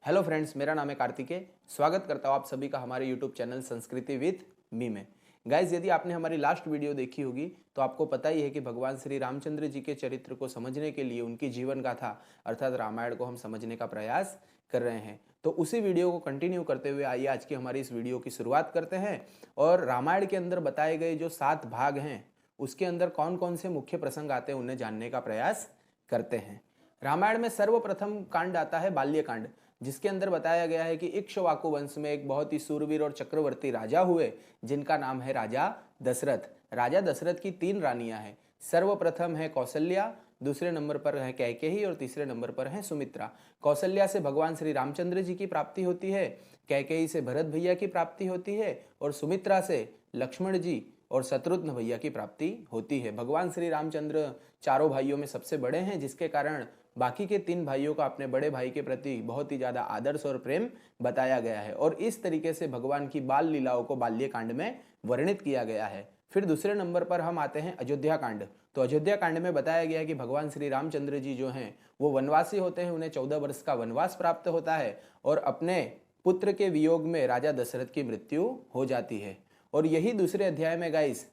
Hello friends, मेरा नाम है कार्तिकेय। स्वागत करता हूँ आप सभी का हमारे यूट्यूब चैनल संस्कृति विद मी में। गाइज, यदि आपने हमारी लास्ट वीडियो देखी होगी तो आपको पता ही है कि भगवान श्री रामचंद्र जी के चरित्र को समझने के लिए उनकी जीवन गाथा अर्थात रामायण को हम समझने का प्रयास कर रहे हैं। तो उसी वीडियो को कंटिन्यू करते हुए आइए आज की हमारी इस वीडियो की शुरुआत करते हैं। और रामायण के अंदर बताए गए जो 7 भाग हैं उसके अंदर कौन कौन से मुख्य प्रसंग आते हैं उन्हें जानने का प्रयास करते हैं। रामायण में सर्वप्रथम कांड आता है बाल्यकांड, जिसके अंदर बताया गया है कि इक्ष्वाकु वंश में एक बहुत ही सूरवीर और चक्रवर्ती राजा हुए जिनका नाम है राजा दशरथ। राजा दशरथ की 3 रानियां हैं। सर्वप्रथम है कौशल्या, दूसरे नंबर पर है कैकेयी और तीसरे नंबर पर है सुमित्रा। कौशल्या से भगवान श्री रामचंद्र जी की प्राप्ति होती है, कैकेयी से भरत भैया की प्राप्ति होती है और सुमित्रा से लक्ष्मण जी और शत्रुघ्न भैया की प्राप्ति होती है। भगवान श्री रामचंद्र चारों भाइयों में सबसे बड़े हैं, जिसके कारण बाकी के 3 भाइयों का अपने बड़े भाई के प्रति बहुत ही ज्यादा आदर्श और प्रेम बताया गया है। और इस तरीके से भगवान की बाल लीलाओं को बाल्यकांड में वर्णित किया गया है। फिर दूसरे नंबर पर हम आते हैं अयोध्या कांड। तो अयोध्या कांड में बताया गया है कि भगवान श्री रामचंद्र जी जो हैं वो वनवासी होते हैं, उन्हें 14 वर्ष का वनवास प्राप्त होता है और अपने पुत्र के वियोग में राजा दशरथ की मृत्यु हो जाती है। और यही दूसरे अध्याय में गाइस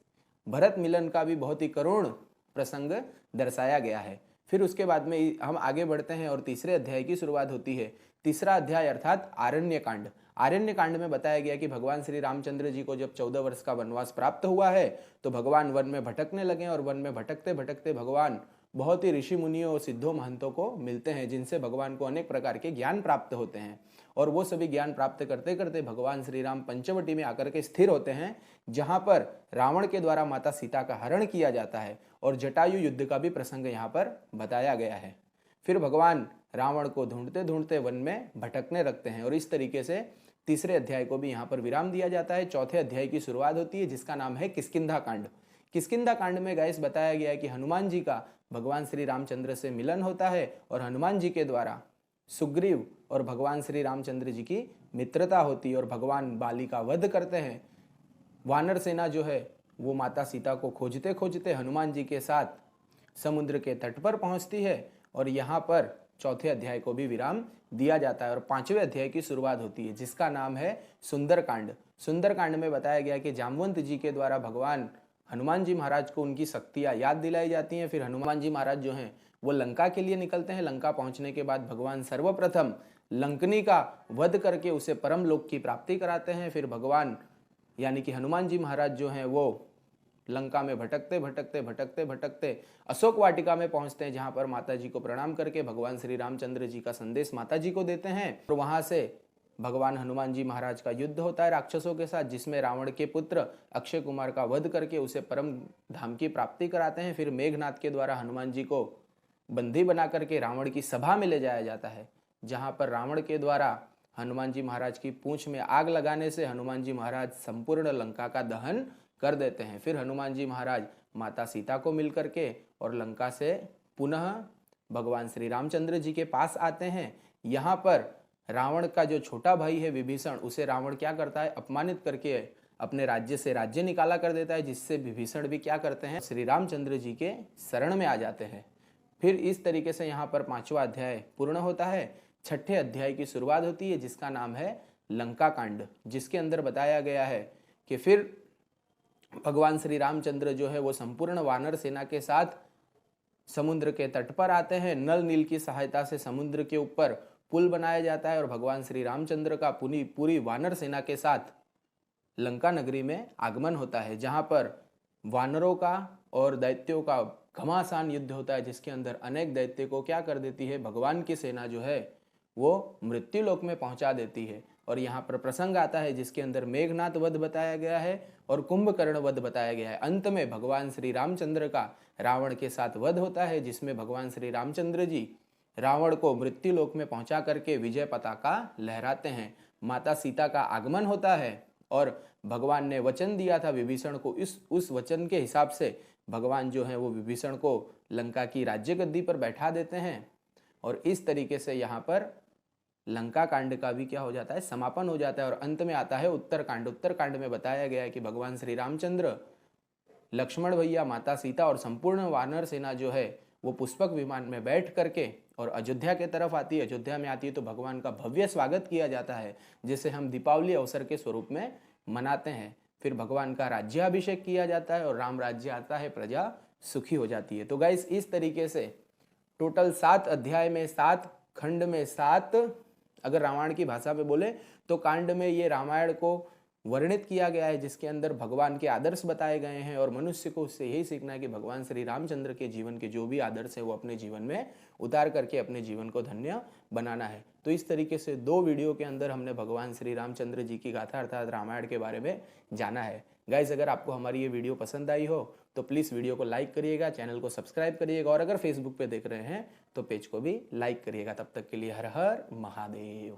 भरत मिलन का भी बहुत ही करुण प्रसंग दर्शाया गया है। फिर उसके बाद में हम आगे बढ़ते हैं और तीसरे अध्याय की शुरुआत होती है। तीसरा अध्याय अर्थात आरण्य कांड। आरण्य कांड में बताया गया कि भगवान श्री रामचंद्र जी को जब 14 वर्ष का वनवास प्राप्त हुआ है तो भगवान वन में भटकने लगे और वन में भटकते भटकते भगवान बहुत ही ऋषि मुनियों और सिद्धों महंतों को मिलते हैं, जिनसे भगवान को अनेक प्रकार के ज्ञान प्राप्त होते हैं। और वो सभी ज्ञान प्राप्त करते करते भगवान श्री राम पंचवटी में आकर के स्थिर होते हैं, जहां पर रावण के द्वारा माता सीता का हरण किया जाता है और जटायु युद्ध का भी प्रसंग यहाँ पर बताया गया है। फिर भगवान रावण को ढूंढते ढूंढते वन में भटकने लगते हैं और इस तरीके से तीसरे अध्याय को भी यहाँ पर विराम दिया जाता है। चौथे अध्याय की शुरुआत होती है, जिसका नाम है किष्किंधा कांड। किष्किंधा कांड में गाइस बताया गया है कि हनुमान जी का भगवान श्री रामचंद्र से मिलन होता है और हनुमान जी के द्वारा सुग्रीव और भगवान श्री रामचंद्र जी की मित्रता होती है और भगवान बाली का वध करते हैं। वानर सेना जो है वो माता सीता को खोजते खोजते हनुमान जी के साथ समुद्र के तट पर पहुंचती है और यहाँ पर चौथे अध्याय को भी विराम दिया जाता है और 5वें अध्याय की शुरुआत होती है, जिसका नाम है सुंदरकांड। सुंदरकांड में बताया गया कि जामवंत जी के द्वारा भगवान हनुमान जी महाराज को उनकी शक्तियां याद दिलाई जाती हैं। फिर हनुमान जी महाराज जो हैं वो लंका के लिए निकलते हैं। लंका पहुंचने के बाद भगवान सर्वप्रथम लंकनी का वध करके उसे परम लोक की प्राप्ति कराते हैं। फिर भगवान यानी कि हनुमान जी महाराज जो हैं वो लंका में भटकते भटकते भटकते भटकते अशोक वाटिका में पहुंचते हैं, जहां पर माता जी को प्रणाम करके भगवान श्री रामचंद्र जी का संदेश माता जी को देते हैं। और वहां से भगवान हनुमान जी महाराज का युद्ध होता है राक्षसों के साथ, जिसमें रावण के पुत्र अक्षय कुमार का वध करके उसे परम धाम की प्राप्ति कराते हैं। फिर मेघनाथ के द्वारा हनुमान जी को बंदी बना करके रावण की सभा में ले जाया जाता है, जहां पर रावण के द्वारा हनुमान जी महाराज की पूंछ में आग लगाने से हनुमान जी महाराज संपूर्ण लंका का दहन कर देते हैं। फिर हनुमान जी महाराज माता सीता को मिल करके और लंका से पुनः भगवान श्री रामचंद्र जी के पास आते हैं। यहाँ पर रावण का जो छोटा भाई है विभीषण, उसे रावण क्या करता है, अपमानित करके अपने राज्य से राज्य निकाला कर देता है, जिससे विभीषण भी क्या करते हैं, श्री रामचंद्र जी के शरण में आ जाते हैं। फिर इस तरीके से यहाँ पर 5वां अध्याय पूर्ण होता है। 6ठे अध्याय की शुरुआत होती है, जिसका नाम है लंका कांड, जिसके अंदर बताया गया है कि फिर भगवान श्री रामचंद्र जो है वो संपूर्ण वानर सेना के साथ समुद्र के तट पर आते हैं। नल नील की सहायता से समुद्र के ऊपर पुल बनाया जाता है और भगवान श्री रामचंद्र का पूरी वानर सेना के साथ लंका नगरी में आगमन होता है, जहां पर वानरों का और दैत्यों का घमासान युद्ध होता है, जिसके अंदर अनेक दैत्य को क्या कर देती है, भगवान की सेना जो है वो मृत्यु लोक में पहुंचा देती है। और यहाँ पर प्रसंग आता है जिसके अंदर मेघनाथ वध बताया गया है और कुंभकर्ण वध बताया गया है। अंत में भगवान श्री रामचंद्र का रावण के साथ वध होता है, जिसमें भगवान श्री रामचंद्र जी रावण को मृत्यु लोक में पहुंचा करके विजय पताका लहराते हैं। माता सीता का आगमन होता है और भगवान ने वचन दिया था विभीषण को, उस वचन के हिसाब से भगवान जो है वो विभीषण को लंका की राज्य गद्दी पर बैठा देते हैं। और इस तरीके से यहाँ पर लंका कांड का भी क्या हो जाता है, समापन हो जाता है। और अंत में आता है उत्तरकांड। उत्तरकांड में बताया गया है कि भगवान श्री रामचंद्र, लक्ष्मण भैया, माता सीता और संपूर्ण वानर सेना जो है वो पुष्पक विमान में बैठ करके और अयोध्या के तरफ आती है, अयोध्या में आती है तो भगवान का भव्य स्वागत किया जाता है, जिसे हम दीपावली अवसर के स्वरूप में मनाते हैं। फिर भगवान का राज्याभिषेक किया जाता है और राम राज्य आता है, प्रजा सुखी हो जाती है। तो गाइस इस तरीके से टोटल 7 अध्याय में 7 खंड में 7, अगर रामायण की भाषा में बोले तो कांड में ये रामायण को वर्णित किया गया है, जिसके अंदर भगवान के आदर्श बताए गए हैं और मनुष्य को उससे यही सीखना है कि भगवान श्री रामचंद्र के जीवन के जो भी आदर्श है वो अपने जीवन में उतार करके अपने जीवन को धन्य बनाना है। तो इस तरीके से 2 वीडियो के अंदर हमने भगवान श्री रामचंद्र जी की गाथा अर्थात रामायण के बारे में जाना है। गाइस अगर आपको हमारी ये वीडियो पसंद आई हो तो प्लीज़ वीडियो को लाइक करिएगा, चैनल को सब्सक्राइब करिएगा और अगर फेसबुक पे देख रहे हैं तो पेज को भी लाइक करिएगा। तब तक के लिए हर हर महादेव।